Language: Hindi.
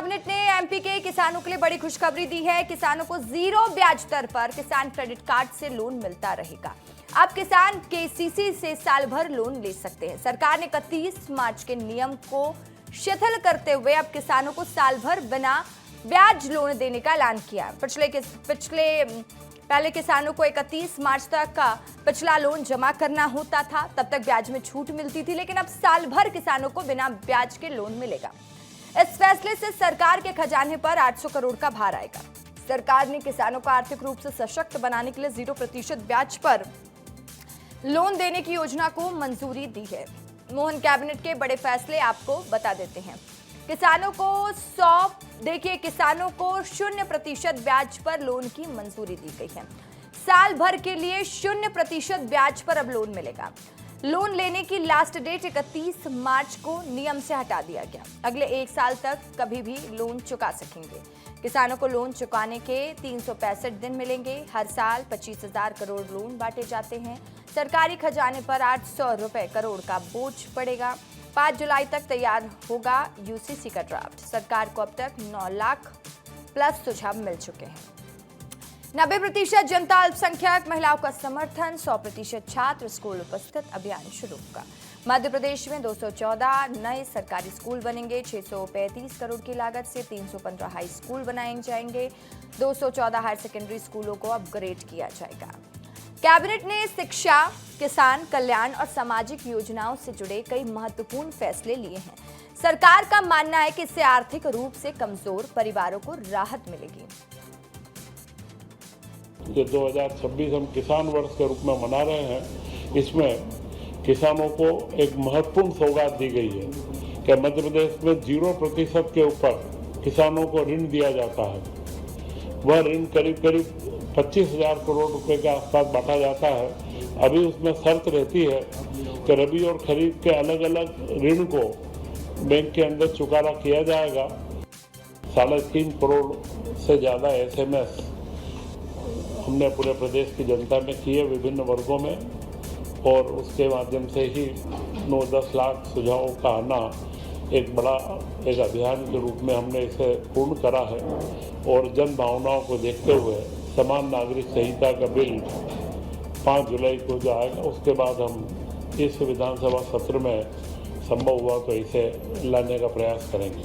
कैबिनेट ने एमपी के किसानों के लिए बड़ी खुशखबरी दी है। किसानों को 0 ब्याज दर पर किसान क्रेडिट कार्ड से लोन मिलता रहेगा। अब किसान केसीसी से साल भर लोन ले सकते हैं। सरकार ने 31 मार्च के नियम को शिथिल करते हुए अब किसानों को साल भर बिना ब्याज लोन देने का ऐलान किया है। पहले किसानों को 31 मार्च तक का पिछला लोन जमा करना होता था, तब तक ब्याज में छूट मिलती थी, लेकिन अब साल भर किसानों को बिना ब्याज के लोन मिलेगा। इस फैसले से सरकार के खजाने पर 800 करोड़ का भार आएगा। सरकार ने किसानों को आर्थिक रूप से सशक्त बनाने के लिए 0% ब्याज पर लोन देने की योजना को मंजूरी दी है। मोहन कैबिनेट के बड़े फैसले आपको बता देते हैं। किसानों को 0% ब्याज पर लोन की मंजूरी दी गई है। साल भर के लिए 0% ब्याज पर अब लोन मिलेगा। लोन लेने की लास्ट डेट 31 मार्च को नियम से हटा दिया गया। अगले 1 साल तक कभी भी लोन चुका सकेंगे। किसानों को लोन चुकाने के 365 दिन मिलेंगे। हर साल 25,000 करोड़ लोन बांटे जाते हैं। सरकारी खजाने पर 800 करोड़ का बोझ पड़ेगा। 5 जुलाई तक तैयार होगा यूसीसी का ड्राफ्ट। सरकार को अब तक 9 लाख प्लस सुझाव मिल चुके हैं। 90% जनता अल्पसंख्यक महिलाओं का समर्थन, 100% छात्र स्कूल उपस्थित अभियान शुरू होगा। मध्य प्रदेश में 214 नए सरकारी स्कूल बनेंगे। 635 करोड़ की लागत से 315 हाई स्कूल बनाए जाएंगे। 214 हायर सेकेंडरी स्कूलों को अपग्रेड किया जाएगा। कैबिनेट ने शिक्षा, किसान कल्याण और सामाजिक योजनाओं से जुड़े कई महत्वपूर्ण फैसले लिए हैं। सरकार का मानना है कि इससे आर्थिक रूप से कमजोर परिवारों को राहत मिलेगी। जो 2026 हम किसान वर्ष के रूप में मना रहे हैं, इसमें किसानों को एक महत्वपूर्ण सौगात दी गई है कि मध्य प्रदेश में 0% के ऊपर किसानों को ऋण दिया जाता है। वह ऋण करीब 25,000 करोड़ रुपए के आसपास बांटा जाता है। अभी उसमें शर्त रहती है कि रबी और खरीफ के अलग अलग ऋण को बैंक के अंदर चुकाना किया जाएगा। 3.5 करोड़ से ज़्यादा SMS हमने पूरे प्रदेश की जनता में किए विभिन्न वर्गों में, और उसके माध्यम से ही 9-10 लाख सुझावों का आना एक बड़ा अभियान के रूप में हमने इसे पूर्ण करा है। और जन भावनाओं को देखते हुए समान नागरिक संहिता का बिल 5 जुलाई को जो आएगा, उसके बाद हम इस विधानसभा सत्र में संभव हुआ तो इसे लाने का प्रयास करेंगे।